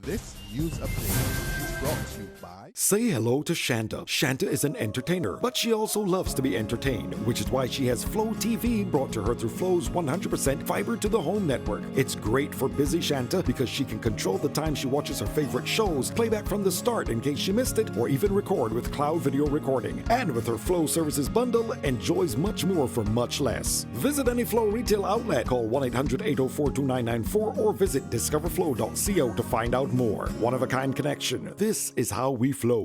This news update is brought to you by... Say hello to Shanta. Shanta is an entertainer, but she also loves to be entertained, which is why she has Flow TV brought to her through Flow's 100% fiber to the home network. It's great for busy Shanta because she can control the time she watches her favorite shows, play back from the start in case she missed it, or even record with cloud video recording. And with her Flow services bundle, enjoys much more for much less. Visit any Flow retail outlet, call 1-800-804-2994, or visit discoverflow.co to find out more. One-of-a-kind connection. This is how we flow.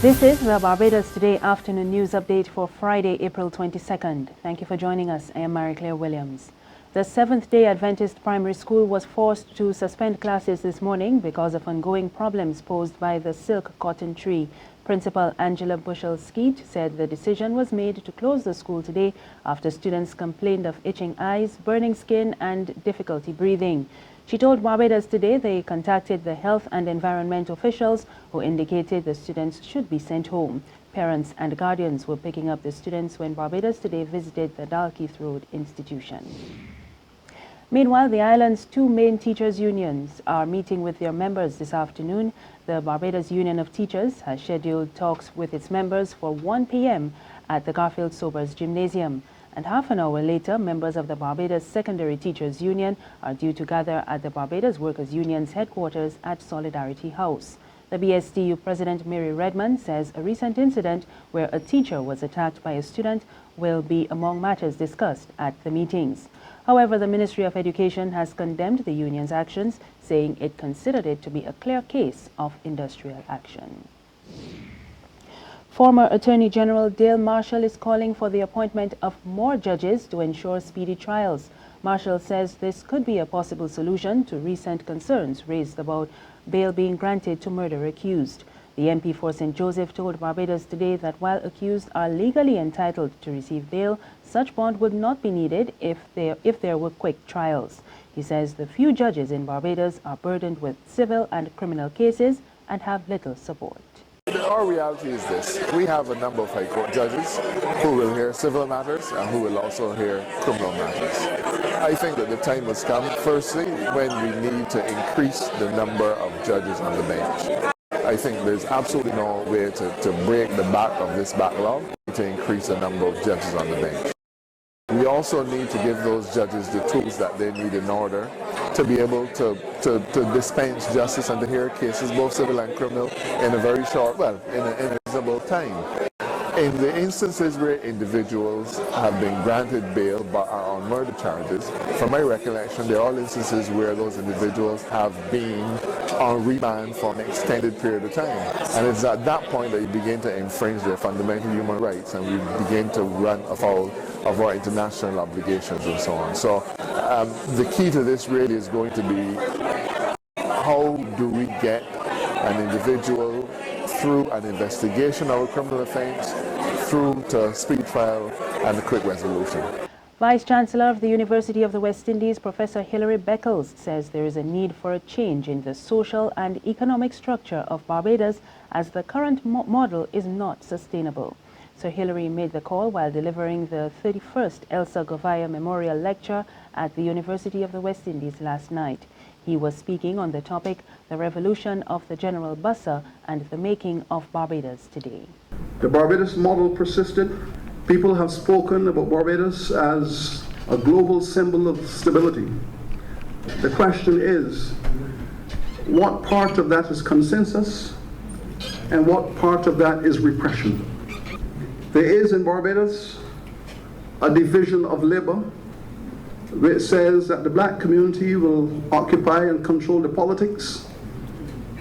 This is the Barbados Today afternoon news update for Friday, April 22nd. Thank you for joining us. I am Mary-Claire Williams. The Seventh-day Adventist Primary School was forced to suspend classes this morning because of ongoing problems posed by the silk cotton tree. Principal Angela Bushell-Skeet said the decision was made to close the school today after students complained of itching eyes, burning skin, and difficulty breathing. She told Barbados Today they contacted the health and environment officials who indicated the students should be sent home. Parents and guardians were picking up the students when Barbados Today visited the Dalkeith Road institution. Meanwhile, the island's two main teachers' unions are meeting with their members this afternoon. The Barbados Union of Teachers has scheduled talks with its members for 1 p.m. at the Garfield Sobers Gymnasium. And half an hour later, members of the Barbados Secondary Teachers Union are due to gather at the Barbados Workers Union's headquarters at Solidarity House. The BSTU President Mary Redmond says a recent incident where a teacher was attacked by a student will be among matters discussed at the meetings. However, the Ministry of Education has condemned the union's actions, saying it considered it to be a clear case of industrial action. Former Attorney General Dale Marshall is calling for the appointment of more judges to ensure speedy trials. Marshall says this could be a possible solution to recent concerns raised about bail being granted to murder accused. The MP for St. Joseph told Barbados Today that while accused are legally entitled to receive bail, such bond would not be needed if there were quick trials. He says the few judges in Barbados are burdened with civil and criminal cases and have little support. Our reality is this. We have a number of High Court judges who will hear civil matters and who will also hear criminal matters. I think that the time has come, firstly, when we need to increase the number of judges on the bench. I think there's absolutely no way to break the back of this backlog to increase the number of judges on the bench. We also need to give those judges the tools that they need in order to be able to dispense justice and to hear cases, both civil and criminal, in a very short, in a reasonable time. In the instances where individuals have been granted bail but are on murder charges, from my recollection, there are all instances where those individuals have been on remand for an extended period of time. And it's at that point that you begin to infringe their fundamental human rights and we begin to run afoul of our international obligations and so on. So the key to this really is going to be how do we get an individual through an investigation of a criminal offense, through to speedy trial and a quick resolution. Vice-Chancellor of the University of the West Indies, Professor Hilary Beckles, says there is a need for a change in the social and economic structure of Barbados as the current model is not sustainable. Sir Hilary made the call while delivering the 31st Elsa Govaya Memorial Lecture at the University of the West Indies last night. He was speaking on the topic, the revolution of the General Bussa and the making of Barbados Today. The Barbados model persisted. People have spoken about Barbados as a global symbol of stability. The question is, what part of that is consensus and what part of that is repression? There is in Barbados a division of labor which says that the black community will occupy and control the politics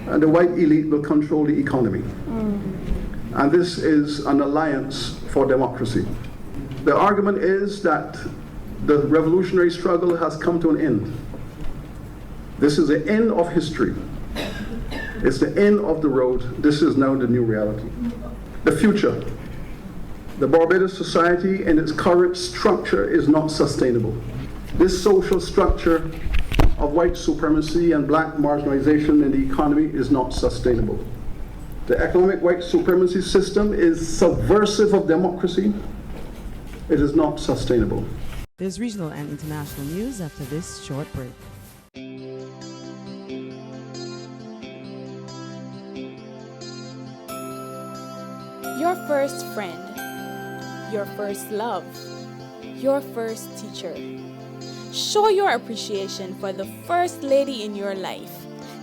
and the white elite will control the economy. And this is an alliance for democracy. The argument is that the revolutionary struggle has come to an end. This is the end of history. It's the end of the road. This is now the new reality. The future. The Barbados society in its current structure is not sustainable. This social structure of white supremacy and black marginalization in the economy is not sustainable. The economic white supremacy system is subversive of democracy. It is not sustainable. There's regional and international news after this short break. Your first friend, your first love, your first teacher. Show your appreciation for the first lady in your life.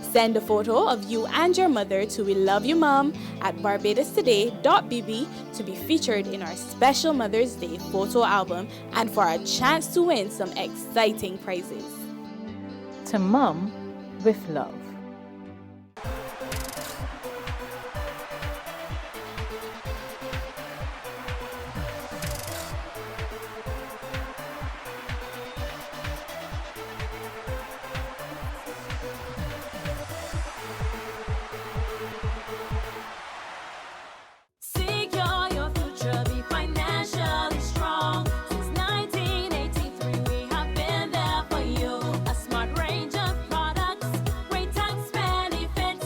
Send a photo of you and your mother to We Love You Mom at BarbadosToday.bb to be featured in our special Mother's Day photo album and for a chance to win some exciting prizes. To Mom with love. Secure your future, be financially strong. Since 1983, we have been there for you. A smart range of products, great tax benefits.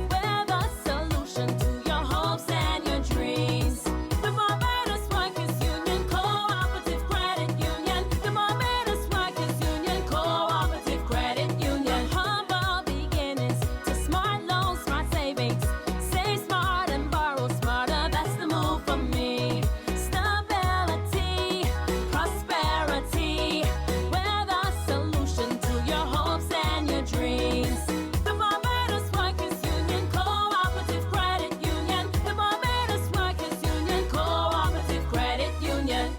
We're the solution to your hopes and your dreams. The Barbados Workers Union Cooperative Credit Union. The Barbados Workers Union Cooperative Credit Union. Humble beginnings to smart loans, smart savings. Save smart and borrow smarter, that's the move for me. Stability, prosperity, we're the solution to your hopes and your dreams. The Barbados Workers Union Cooperative Credit Union. The Barbados Workers Union Cooperative Credit Union.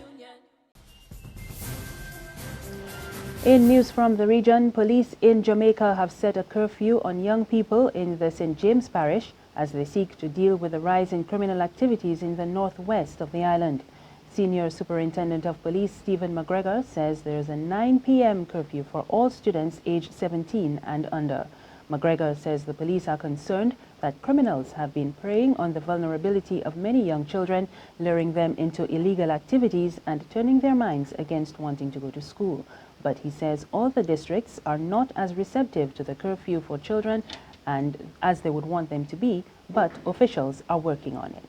In news from the region, police in Jamaica have set a curfew on young people in the St. James Parish as they seek to deal with the rise in criminal activities in the northwest of the island. Senior Superintendent of Police Stephen McGregor says there is a 9 p.m. curfew for all students aged 17 and under. McGregor says the police are concerned that criminals have been preying on the vulnerability of many young children, luring them into illegal activities and turning their minds against wanting to go to school. But he says all the districts are not as receptive to the curfew for children and as they would want them to be, but officials are working on it.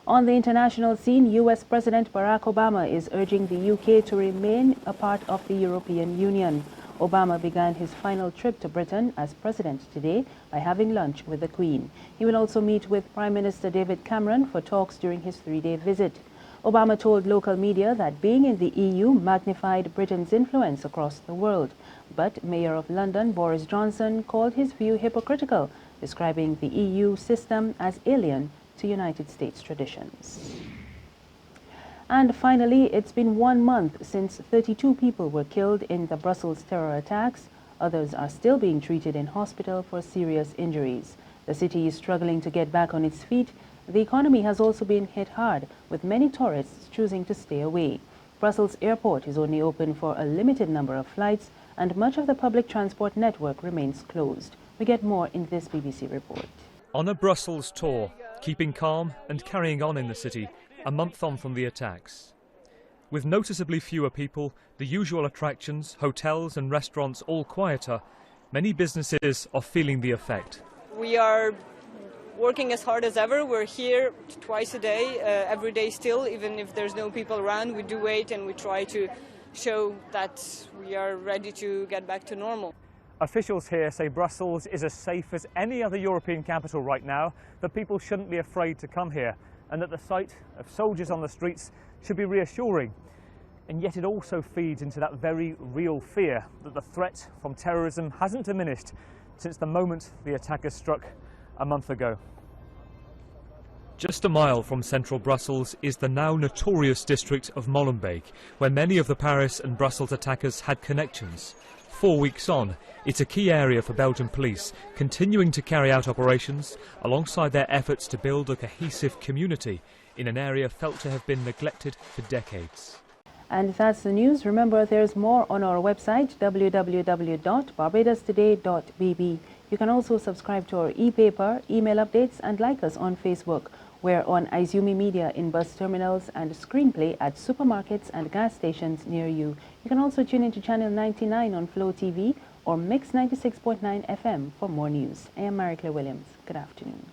On the international scene, U.S. President Barack Obama is urging the UK to remain a part of the European Union. Obama began his final trip to Britain as president today by having lunch with the Queen. He will also meet with Prime Minister David Cameron for talks during his 3-day visit. Obama told local media that being in the EU magnified Britain's influence across the world. But Mayor of London Boris Johnson called his view hypocritical, describing the EU system as alien to United States traditions. And finally, it's been 1 month since 32 people were killed in the Brussels terror attacks. Others are still being treated in hospital for serious injuries. The city is struggling to get back on its feet. The economy has also been hit hard, with many tourists choosing to stay away. Brussels airport is only open for a limited number of flights, and much of the public transport network remains closed. We get more in this BBC report. On a Brussels tour, keeping calm and carrying on in the city, a month on from the attacks. With noticeably fewer people, the usual attractions, hotels and restaurants all quieter, many businesses are feeling the effect. We are working as hard as ever. We're here twice a day, every day still, even if there's no people around. We do wait and we try to show that we are ready to get back to normal. Officials here say Brussels is as safe as any other European capital right now, that people shouldn't be afraid to come here, and that the sight of soldiers on the streets should be reassuring. And yet it also feeds into that very real fear that the threat from terrorism hasn't diminished since the moment the attackers struck a month ago. Just a mile from central Brussels is the now notorious district of Molenbeek, where many of the Paris and Brussels attackers had connections. 4 weeks on, it's a key area for Belgian police, continuing to carry out operations alongside their efforts to build a cohesive community in an area felt to have been neglected for decades. And that's the news. Remember, there's more on our website, www.barbadostoday.bb. You can also subscribe to our e-paper, email updates, and like us on Facebook. We're on Izumi Media in bus terminals and Screenplay at supermarkets and gas stations near you. You can also tune into Channel 99 on Flow TV or Mix 96.9 FM for more news. I am Mary Claire Williams. Good afternoon.